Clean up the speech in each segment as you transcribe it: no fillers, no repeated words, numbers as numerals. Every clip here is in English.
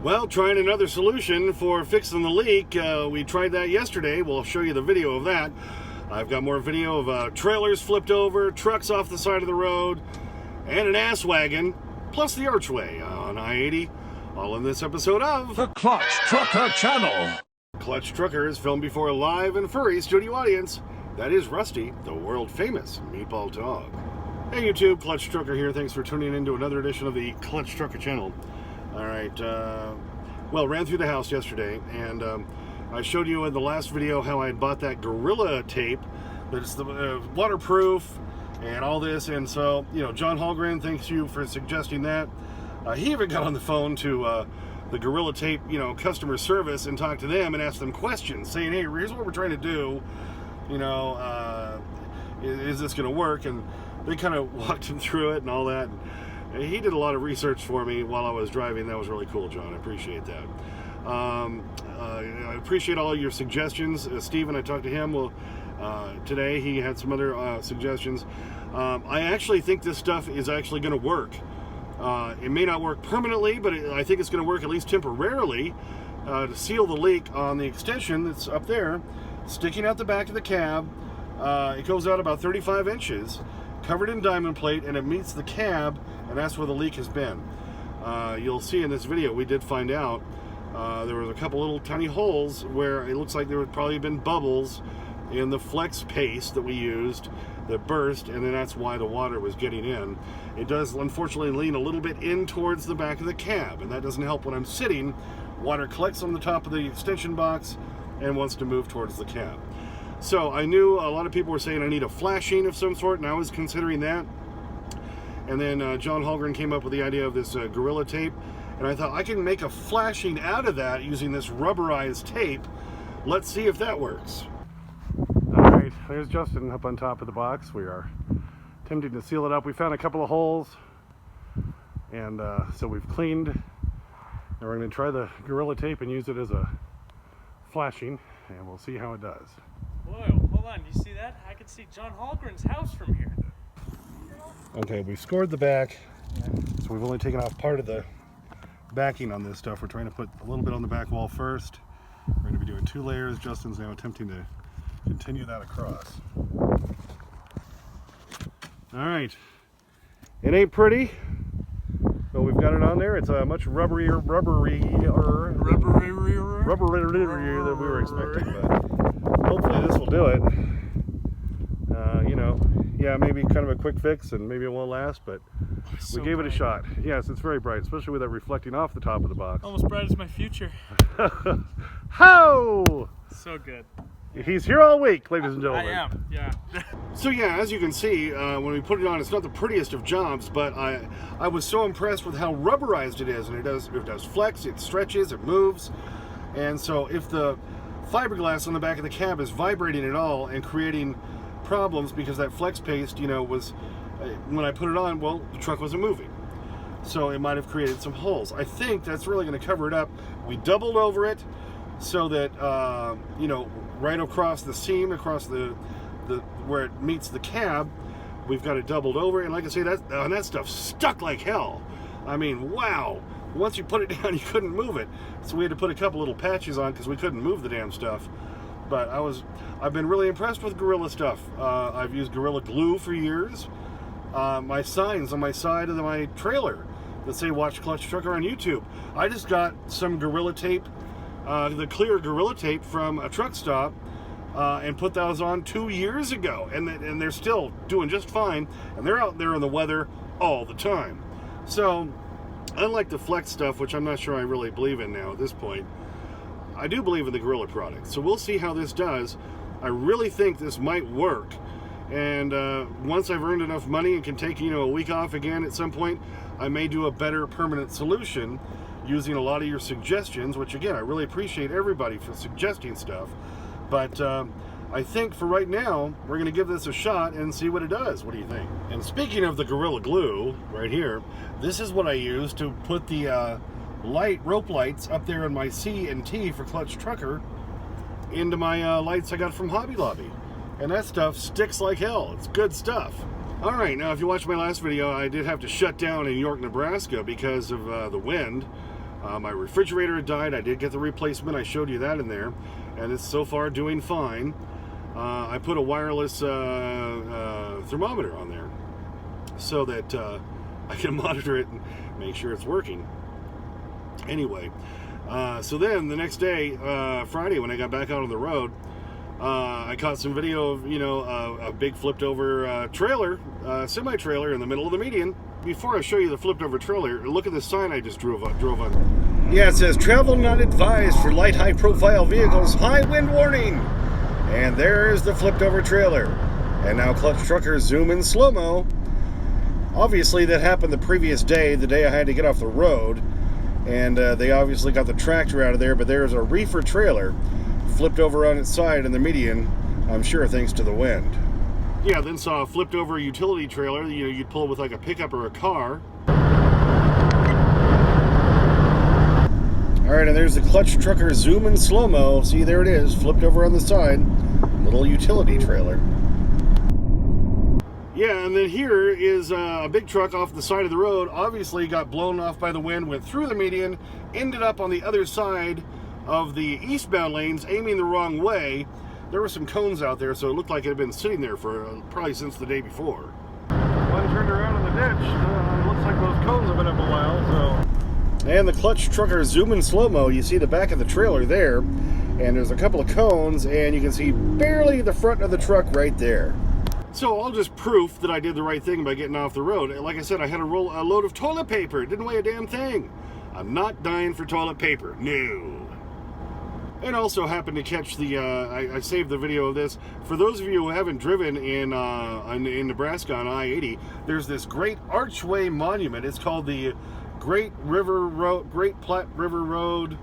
Well, trying another solution for fixing the leak. We tried that yesterday. We'll show you the video of that. I've got more video of trailers flipped over, trucks off the side of the road, and an ass wagon, plus the archway on I-80. All in this episode of the Clutch Trucker Channel. Clutch Trucker is filmed before a live and furry studio audience. That is Rusty, the world-famous meatball dog. Hey YouTube, Clutch Trucker here. Thanks for tuning in to another edition of the Clutch Trucker Channel. Alright, well, ran through the house yesterday, and I showed you in the last video how I had bought that Gorilla tape that's the waterproof and all this, and so, you know, John Hallgren, thanks you for suggesting that. He even got on the phone to the Gorilla tape, you know, customer service and talked to them and asked them questions, saying, hey, here's what we're trying to do, you know, is this going to work? And they kind of walked him through it and all that. And he did a lot of research for me while I was driving. That was really cool, John. I appreciate that. I appreciate all your suggestions. Steven, I talked to him today. He had some other suggestions. I actually think this stuff is actually going to work. It may not work permanently, but I think it's going to work at least temporarily to seal the leak on the extension that's up there, sticking out the back of the cab. It goes out about 35 inches, covered in diamond plate, and it meets the cab, and that's where the leak has been. You'll see in this video, we did find out there was a couple little tiny holes where it looks like there would probably have been bubbles in the flex paste that we used that burst, and then that's why the water was getting in. It does unfortunately lean a little bit in towards the back of the cab, and that doesn't help when I'm sitting. Water collects on the top of the extension box and wants to move towards the cab. So I knew a lot of people were saying I need a flashing of some sort, and I was considering that. And then John Hallgren came up with the idea of this Gorilla tape, and I thought I can make a flashing out of that using this rubberized tape. Let's see if that works. All right, there's Justin up on top of the box. We are attempting to seal it up. We found a couple of holes, and so we've cleaned, and we're going to try the Gorilla tape and use it as a flashing, and we'll see how it does. Whoa, hold on, do you see that? I can see John Hallgren's house from here. Okay, we scored the back, so we've only taken off part of the backing on this stuff. We're trying to put a little bit on the back wall first. We're going to be doing 2 layers. Justin's now attempting to continue that across. Alright, it ain't pretty, but we've got it on there. It's a much rubberier than we were expecting, but hopefully this will do it. You know, yeah, maybe kind of a quick fix, and maybe it won't last, but we gave it a shot. Yes, it's very bright, especially with that reflecting off the top of the box. Almost bright as my future. How? So good. He's here all week, ladies and gentlemen. I am, yeah. So yeah, as you can see, when we put it on, it's not the prettiest of jobs, but I was so impressed with how rubberized it is, and it does flex, it stretches, it moves, and so if the fiberglass on the back of the cab is vibrating at all and creating problems because that flex paste, you know, was when I put it on, well, the truck wasn't moving, so it might have created some holes. I think that's really going to cover it up. We doubled over it so that you know, right across the seam, across the where it meets the cab, we've got it doubled over, and like I say, that stuff stuck like hell. I mean, wow. Once you put it down, you couldn't move it, so we had to put a couple little patches on because we couldn't move the damn stuff. But I've been really impressed with Gorilla stuff. I've used Gorilla glue for years. My signs on my side of my trailer that say "Watch Clutch Trucker" on YouTube. I just got some Gorilla tape, the clear Gorilla tape from a truck stop, and put those on 2 years ago, and they're still doing just fine. And they're out there in the weather all the time. So, unlike the flex stuff, which I'm not sure I really believe in now at this point, I do believe in the Gorilla product. So we'll see how this does. I really think this might work. And once I've earned enough money and can take, you know, a week off again at some point, I may do a better permanent solution using a lot of your suggestions, which again, I really appreciate everybody for suggesting stuff. But I think for right now, we're going to give this a shot and see what it does. What do you think? And speaking of the Gorilla glue right here, this is what I use to put the rope lights up there in my C and T for Clutch Trucker into my lights I got from Hobby Lobby. And that stuff sticks like hell. It's good stuff. Alright, now if you watched my last video, I did have to shut down in York, Nebraska because of the wind. My refrigerator had died. I did get the replacement. I showed you that in there, and it's so far doing fine. I put a wireless thermometer on there so that I can monitor it and make sure it's working. Anyway, so then the next day, Friday, when I got back out on the road, I caught some video of, a big flipped over trailer, semi-trailer in the middle of the median. Before I show you the flipped over trailer, look at the sign I just drove on. Yeah, it says, travel not advised for light high profile vehicles, high wind warning. And there's the flipped over trailer. And now clutch truckers zoom in slow-mo. Obviously that happened the previous day, the day I had to get off the road. And they obviously got the tractor out of there, but there's a reefer trailer flipped over on its side in the median, I'm sure thanks to the wind. Yeah, then saw a flipped over utility trailer, you'd pull with like a pickup or a car. Alright, and there's the clutch trucker zoom in slow-mo. See, there it is, flipped over on the side. Little utility trailer. Yeah, and then here is a big truck off the side of the road. Obviously got blown off by the wind, went through the median, ended up on the other side of the eastbound lanes, aiming the wrong way. There were some cones out there, so it looked like it had been sitting there for probably since the day before. One turned around in the ditch. It looks like those cones have been up a while, so. And the clutch trucker zoom in slow-mo. You see the back of the trailer there, and there's a couple of cones, and you can see barely the front of the truck right there. So all just proof that I did the right thing by getting off the road. Like I said, I had a load of toilet paper. It didn't weigh a damn thing. I'm not dying for toilet paper. No. And also happened to catch the, I saved the video of this. For those of you who haven't driven in Nebraska on I-80, there's this great archway monument. It's called the Great Platte River Road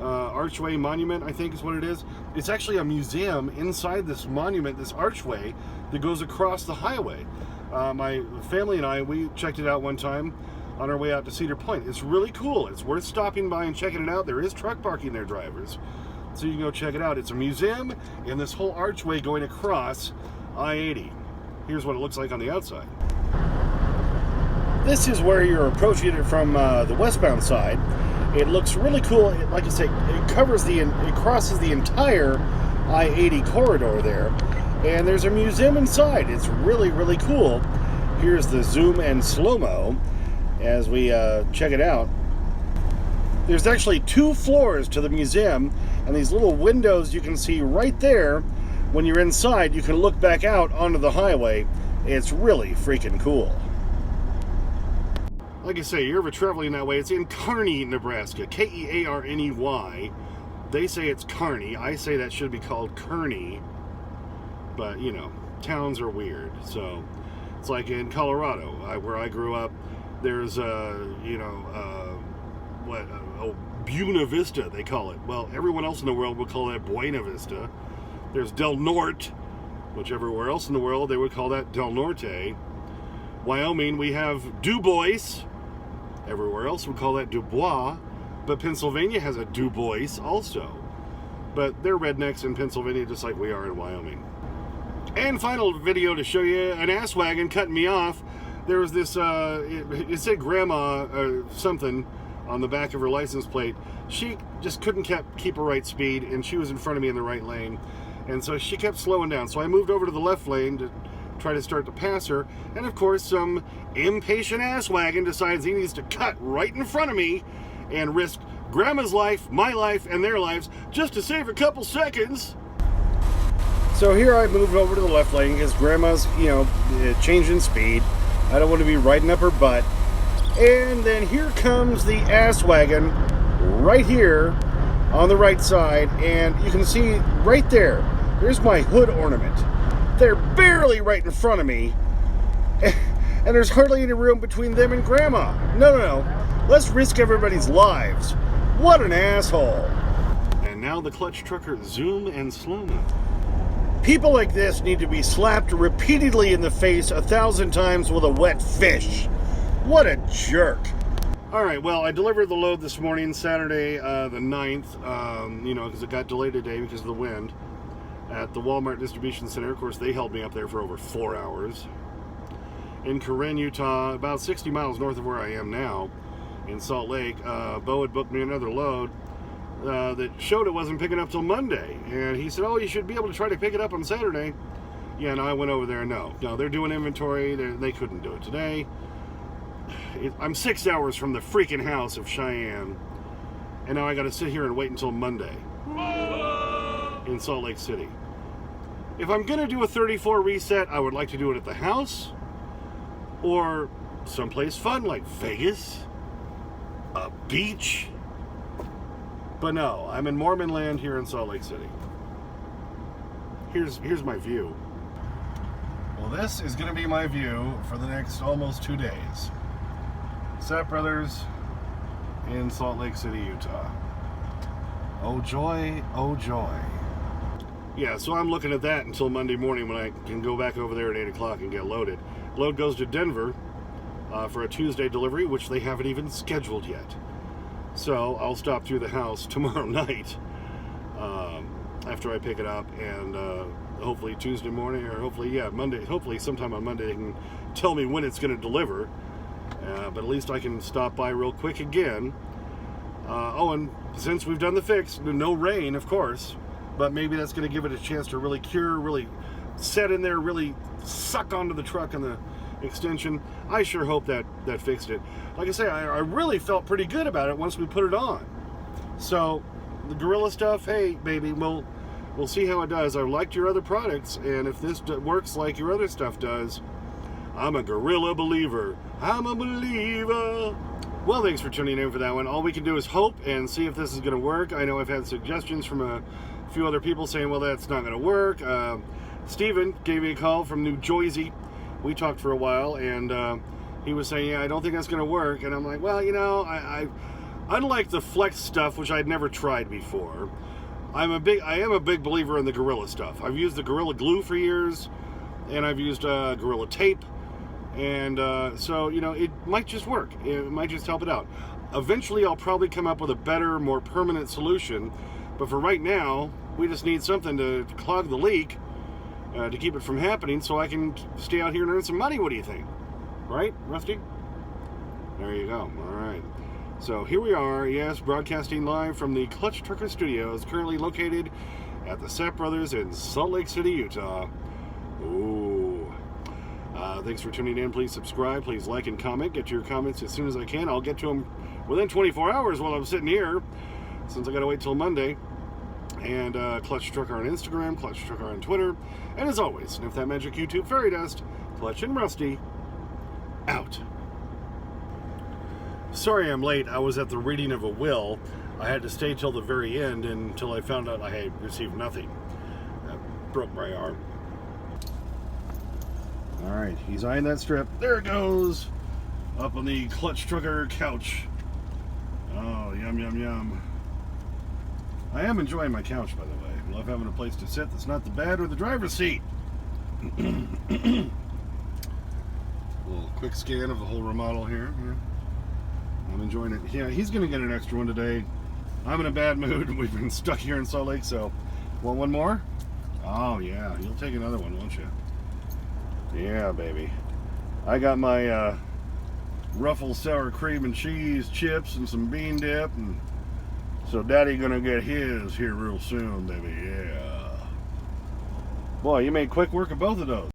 Archway Monument, I think is what it is. It's actually a museum inside this monument, this archway that goes across the highway. My family and I, we checked it out one time on our way out to Cedar Point. It's really cool. It's worth stopping by and checking it out. There is truck parking there, drivers, so you can go check it out. It's a museum and this whole archway going across I-80. Here's what it looks like on the outside. This is where you're approaching it from the westbound side. It looks really cool. Like I say, it crosses the entire I-80 corridor there, and there's a museum inside. It's really, really cool. Here's the zoom and slow-mo as we check it out. There's actually 2 floors to the museum, and these little windows you can see right there. When you're inside, you can look back out onto the highway. It's really freaking cool. Like I say, you're ever traveling that way, it's in Kearney, Nebraska. Kearney. They say it's Kearney. I say that should be called Kearney. But, towns are weird. So, it's like in Colorado, where I grew up. There's, Buena Vista, they call it. Well, everyone else in the world would call that Buena Vista. There's Del Norte, which everywhere else in the world, they would call that Del Norte. Wyoming, we have Du Bois. Everywhere else we call that Du Bois. But Pennsylvania has a Du Bois also. But they're rednecks in Pennsylvania just like we are in Wyoming. And final video to show you an ass wagon cutting me off. There was this, it said grandma something on the back of her license plate. She just couldn't keep a right speed, and she was in front of me in the right lane. And so she kept slowing down. So I moved over to the left lane to try to start to pass her. And of course, some impatient ass wagon decides he needs to cut right in front of me and risk grandma's life, my life, and their lives just to save a couple seconds. So here I moved over to the left lane because grandma's, changing speed. I don't want to be riding up her butt. And then here comes the ass wagon right here on the right side. And you can see right there, there's my hood ornament. They're barely right in front of me. And there's hardly any room between them and grandma. No. Let's risk everybody's lives. What an asshole. And now the clutch trucker zoom and slow-mo. People like this need to be slapped repeatedly in the face 1,000 times with a wet fish. What a jerk. Alright, well, I delivered the load this morning, Saturday the 9th, because it got delayed today because of the wind, at the Walmart Distribution Center. Of course, they held me up there for over 4 hours. In Karen, Utah, about 60 miles north of where I am now. in Salt Lake, Bo had booked me another load that showed it wasn't picking up till Monday. And he said, oh, you should be able to try to pick it up on Saturday. Yeah, and I went over there. No, they're doing inventory. They couldn't do it today. I'm 6 hours from the freaking house of Cheyenne, and now I got to sit here and wait until Monday in Salt Lake City. If I'm going to do a 34 reset, I would like to do it at the house or someplace fun like Vegas, a beach. But no, I'm in Mormon land here in Salt Lake City. Here's my view. Well, this is going to be my view for the next almost 2 days. Sapp Brothers in Salt Lake City, Utah. Oh joy, oh joy. Yeah, so I'm looking at that until Monday morning when I can go back over there at 8 o'clock and get loaded. Load goes to Denver for a Tuesday delivery, which they haven't even scheduled yet. So I'll stop through the house tomorrow night after I pick it up, and hopefully Tuesday morning, or hopefully, Monday, hopefully sometime on Monday they can tell me when it's going to deliver. But at least I can stop by real quick again. And since we've done the fix, no rain, of course, but maybe that's going to give it a chance to really cure, really set in there, really suck onto the truck and the extension. I sure hope that fixed it. Like I say, I really felt pretty good about it once we put it on. So the Gorilla stuff, hey, baby, we'll see how it does. I liked your other products, and if this works like your other stuff does, I'm a Gorilla believer. I'm a believer. Well, thanks for tuning in for that one. All we can do is hope and see if this is going to work. I know I've had suggestions from a few other people saying, well, that's not going to work. Steven gave me a call from New Jersey. We talked for a while, and he was saying, yeah, I don't think that's going to work. And I'm like, well, I unlike the Flex stuff, which I'd never tried before, I am a big believer in the Gorilla stuff. I've used the Gorilla Glue for years, and I've used Gorilla Tape. And so, it might just work. It might just help it out. Eventually, I'll probably come up with a better, more permanent solution. But for right now, we just need something to clog the leak, to keep it from happening, so I can stay out here and earn some money. What do you think? Right, Rusty? There you go. All right. So here we are, yes, broadcasting live from the Clutch Trucker Studios, currently located at the Sapp Brothers in Salt Lake City, Utah. Ooh. Thanks for tuning in. Please subscribe. Please like and comment. Get your comments as soon as I can. I'll get to them within 24 hours while I'm sitting here, since I got to wait till Monday. And Clutch Trucker on Instagram, Clutch Trucker on Twitter. And as always, sniff that magic YouTube fairy dust. Clutch and Rusty, out. Sorry I'm late. I was at the reading of a will. I had to stay till the very end until I found out I had received nothing. That broke my arm. Alright, he's eyeing that strip. There it goes! Up on the Clutch Trucker couch. Oh, yum, yum, yum. I am enjoying my couch, by the way. I love having a place to sit that's not the bed or the driver's seat. A little quick scan of the whole remodel here. Yeah. I'm enjoying it. Yeah, he's going to get an extra one today. I'm in a bad mood. We've been stuck here in Salt Lake, so... Want one more? Oh, yeah. You'll take another one, won't you? Yeah, baby. I got my Ruffles sour cream and cheese chips and some bean dip, and so Daddy gonna get his here real soon, baby. Yeah. Boy, you made quick work of both of those.